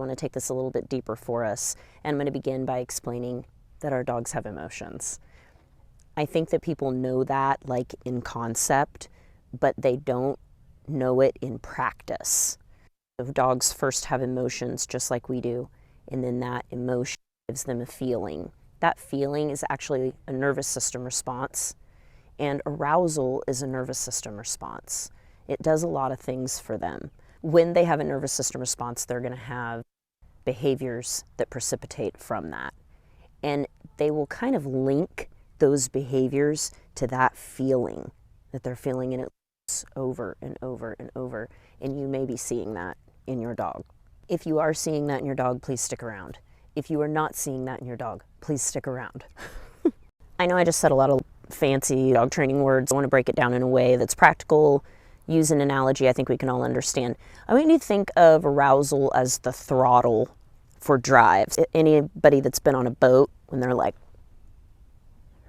I want to take this a little bit deeper for us, and I'm going to begin by explaining that our dogs have emotions. I think that people know that like in concept, but they don't know it in practice. So dogs first have emotions just like we do, and then that emotion gives them a feeling. That feeling is actually a nervous system response, and arousal is a nervous system response. It does a lot of things for them. When they have a nervous system response, they're going to have behaviors that precipitate from that. And they will kind of link those behaviors to that feeling that they're feeling, and it over and over and over. And you may be seeing that in your dog. If you are seeing that in your dog, please stick around. If you are not seeing that in your dog, please stick around. I know I just said a lot of fancy dog training words. I want to break it down in a way that's practical. Use an analogy I think we can all understand. I want you to think of arousal as the throttle for drives. Anybody that's been on a boat, when they're like,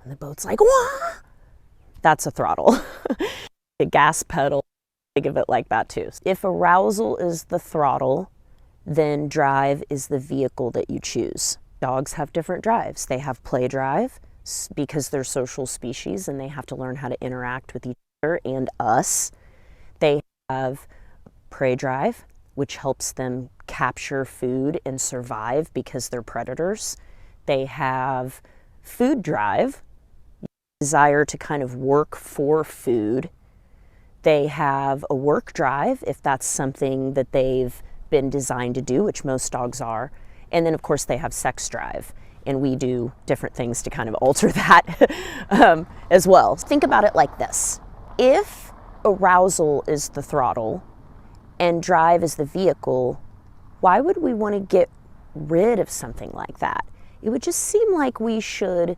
and the boat's like, wah! That's a throttle. The gas pedal, think of it like that too. If arousal is the throttle, then drive is the vehicle that you choose. Dogs have different drives. They have play drive because they're social species and they have to learn how to interact with each other and us. They have prey drive, which helps them capture food and survive because they're predators. They have food drive, desire to kind of work for food. They have a work drive, if that's something that they've been designed to do, which most dogs are. And then, of course, they have sex drive. And we do different things to kind of alter that as well. Think about it like this. If arousal is the throttle and drive is the vehicle, why would we want to get rid of something like that? It would just seem like we should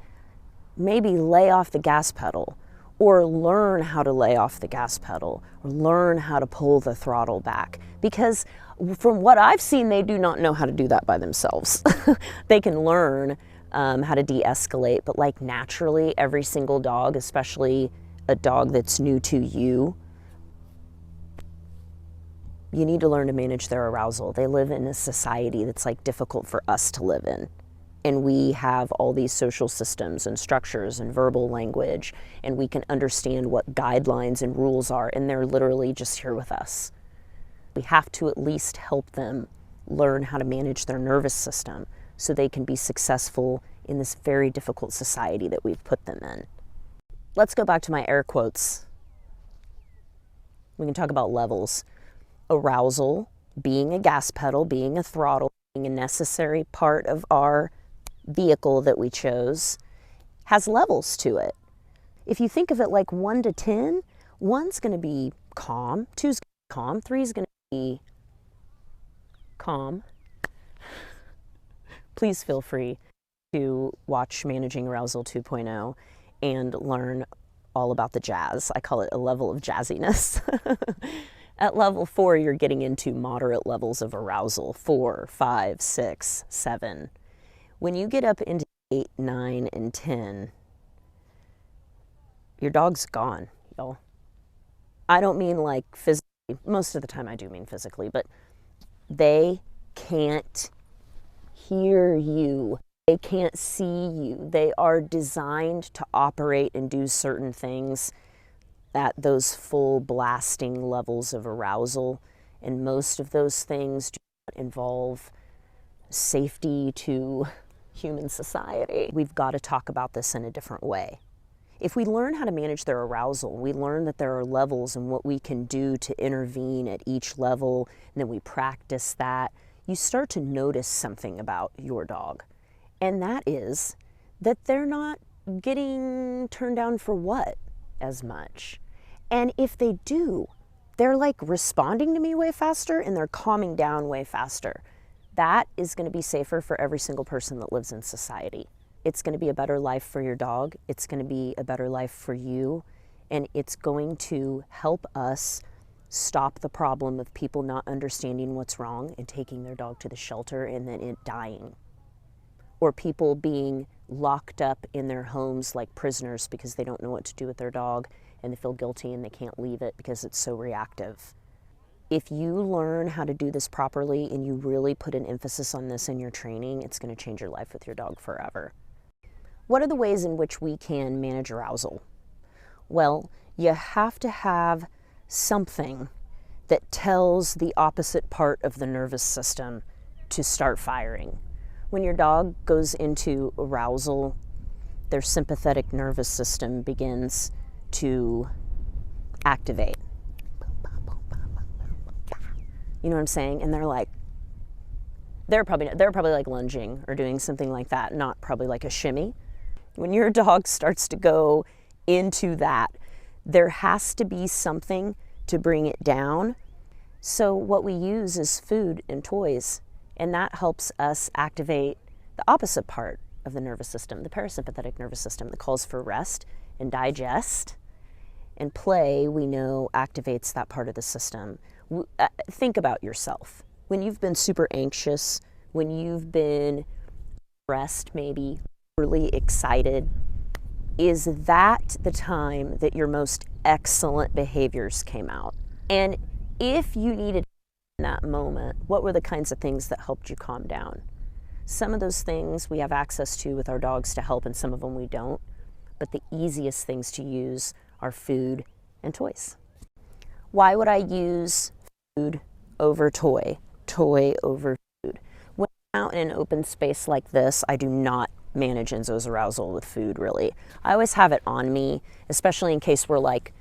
maybe lay off the gas pedal, or learn how to lay off the gas pedal, or learn how to pull the throttle back. Because from what I've seen, they do not know how to do that by themselves. They can learn how to de-escalate, but like naturally, every single dog, especially a dog that's new to you, you need to learn to manage their arousal. They live in a society that's like difficult for us to live in. And we have all these social systems and structures and verbal language, and we can understand what guidelines and rules are, and they're literally just here with us. We have to at least help them learn how to manage their nervous system so they can be successful in this very difficult society that we've put them in. Let's go back to my air quotes. We can talk about levels. Arousal, being a gas pedal, being a throttle, being a necessary part of our vehicle that we chose, has levels to it. If you think of it like 1 to 10, 1's going to be calm, 2's going to be calm, 3's going to be calm. Please feel free to watch Managing Arousal 2.0 and learn all about the jazz. I call it a level of jazziness. At level 4, you're getting into moderate levels of arousal, 4, 5, 6, 7. When you get up into 8, 9, and 10, your dog's gone, y'all. I don't mean like physically. Most of the time I do mean physically, but they can't hear you. They can't see you. They are designed to operate and do certain things at those full blasting levels of arousal. And most of those things do not involve safety to human society. We've got to talk about this in a different way. If we learn how to manage their arousal, we learn that there are levels and what we can do to intervene at each level, and then we practice that, you start to notice something about your dog. And that is that they're not getting turned down for what as much. And if they do, they're like responding to me way faster and they're calming down way faster. That is going to be safer for every single person that lives in society. It's going to be a better life for your dog. It's going to be a better life for you. And it's going to help us stop the problem of people not understanding what's wrong and taking their dog to the shelter and then it dying. Or people being locked up in their homes like prisoners because they don't know what to do with their dog and they feel guilty and they can't leave it because it's so reactive. If you learn how to do this properly and you really put an emphasis on this in your training, it's going to change your life with your dog forever. What are the ways in which we can manage arousal? Well, you have to have something that tells the opposite part of the nervous system to start firing. When your dog goes into arousal, their sympathetic nervous system begins to activate. You know what I'm saying? And they're probably like lunging or doing something like that, not probably like a shimmy. When your dog starts to go into that, there has to be something to bring it down. So what we use is food and toys, and that helps us activate the opposite part of the nervous system, the parasympathetic nervous system, that calls for rest and digest. And play, we know, activates that part of the system. Think about yourself. When you've been super anxious, when you've been stressed, maybe really excited, is that the time that your most excellent behaviors came out? And if you needed in that moment, what were the kinds of things that helped you calm down? Some of those things we have access to with our dogs to help, and some of them we don't. But the easiest things to use are food and toys. Why would I use food over toy, toy over food? When I'm out in an open space like this, I do not manage Enzo's arousal with food, really. I always have it on me, especially in case we're like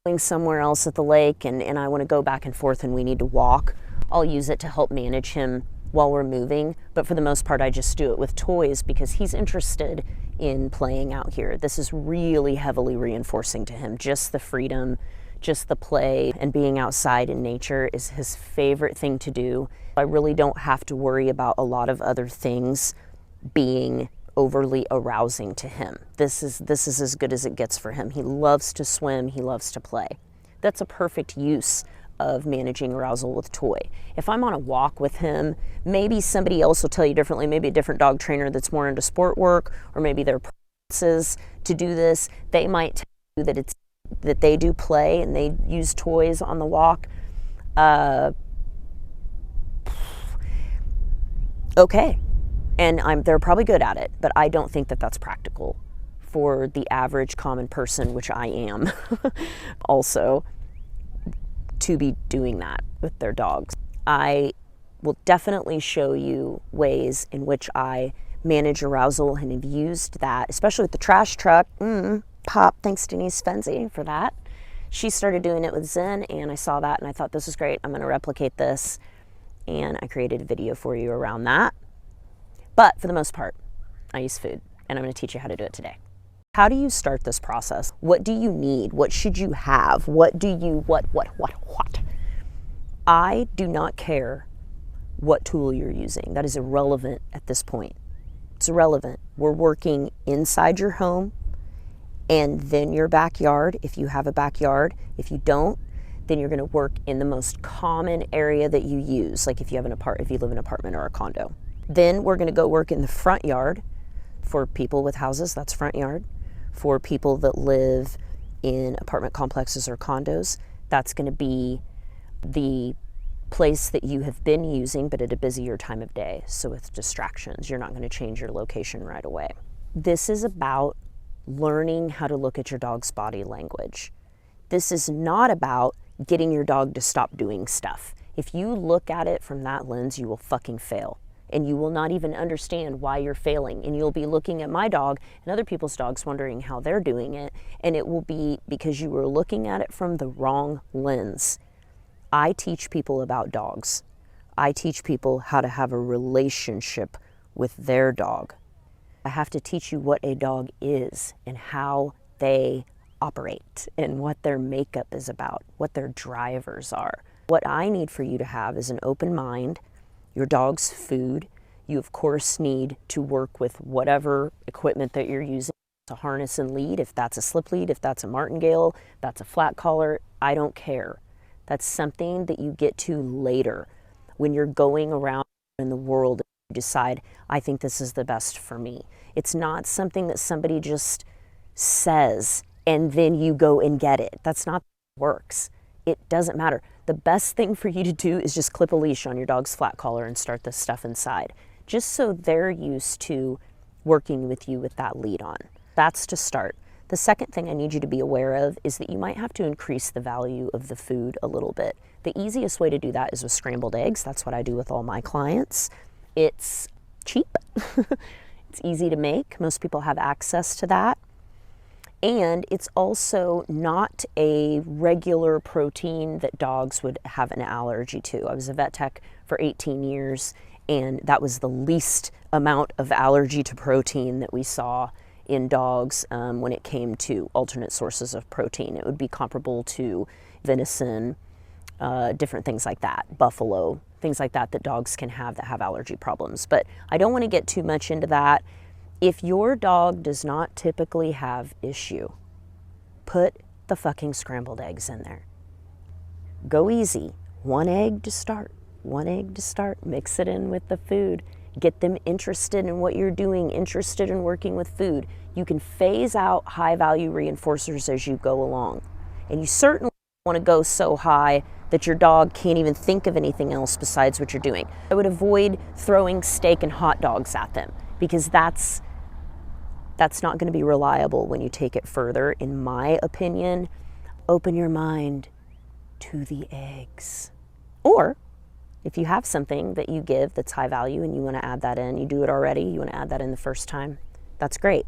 going somewhere else at the lake and I want to go back and forth and we need to walk. I'll use it to help manage him while we're moving, but for the most part I just do it with toys because he's interested in playing out here. This is really heavily reinforcing to him. Just the freedom, just the play, and being outside in nature is his favorite thing to do. I really don't have to worry about a lot of other things being overly arousing to him. This is as good as it gets for him. He loves to swim, he loves to play. That's a perfect use of managing arousal with toy. If I'm on a walk with him, maybe somebody else will tell you differently, maybe a different dog trainer that's more into sport work, or maybe their preferences to do this, they might tell you that they do play and they use toys on the walk. Okay, and they're probably good at it, but I don't think that that's practical for the average common person, which I am also, to be doing that with their dogs. I will definitely show you ways in which I manage arousal and have used that, especially with the trash truck. Pop, thanks Denise Fenzi for that. She started doing it with Zen, and I saw that and I thought, this is great, I'm going to replicate this, and I created a video for you around that. But for the most part, I use food, and I'm going to teach you how to do it today. How do you start this process? What do you need? What should you have? What? I do not care what tool you're using. That is irrelevant at this point. It's irrelevant. We're working inside your home and then your backyard, if you have a backyard. If you don't, then you're going to work in the most common area that you use, like if you live in an apartment or a condo. Then we're going to go work in the front yard. For people with houses, that's front yard. For people that live in apartment complexes or condos, that's going to be the place that you have been using, but at a busier time of day. So with distractions, you're not going to change your location right away. This is about learning how to look at your dog's body language. This is not about getting your dog to stop doing stuff. If you look at it from that lens, you will fucking fail. And you will not even understand why you're failing. And you'll be looking at my dog and other people's dogs wondering how they're doing it. And it will be because you were looking at it from the wrong lens. I teach people about dogs. I teach people how to have a relationship with their dog. I have to teach you what a dog is and how they operate and what their makeup is about, what their drivers are. What I need for you to have is an open mind. Your dog's food. You of course need to work with whatever equipment that you're using, to harness and lead, if that's a slip lead, if that's a martingale, that's a flat collar, I don't care. That's something that you get to later when you're going around in the world and you decide, I think this is the best for me. It's not something that somebody just says and then you go and get it. That's not how it works. It doesn't matter. the best thing for you to do is just clip a leash on your dog's flat collar and start this stuff inside, just so they're used to working with you with that lead on. That's to start. The second thing I need you to be aware of is that you might have to increase the value of the food a little bit. The easiest way to do that is with scrambled eggs. That's what I do with all my clients. It's cheap. It's easy to make. Most people have access to that. And it's also not a regular protein that dogs would have an allergy to. I was a vet tech for 18 years, and that was the least amount of allergy to protein that we saw in dogs when it came to alternate sources of protein. It would be comparable to venison, different things like that, buffalo, things like that dogs can have that have allergy problems. But I don't want to get too much into that. If your dog does not typically have issue, put the fucking scrambled eggs in there. Go easy. 1 egg to start. 1 egg to start. Mix it in with the food. Get them interested in what you're doing, interested in working with food. You can phase out high-value reinforcers as you go along. And you certainly want to go so high that your dog can't even think of anything else besides what you're doing. I would avoid throwing steak and hot dogs at them, because that's not going to be reliable when you take it further. In my opinion, open your mind to the eggs. Or if you have something that you give that's high value and you want to add that in, you do it already, you want to add that in the first time, that's great.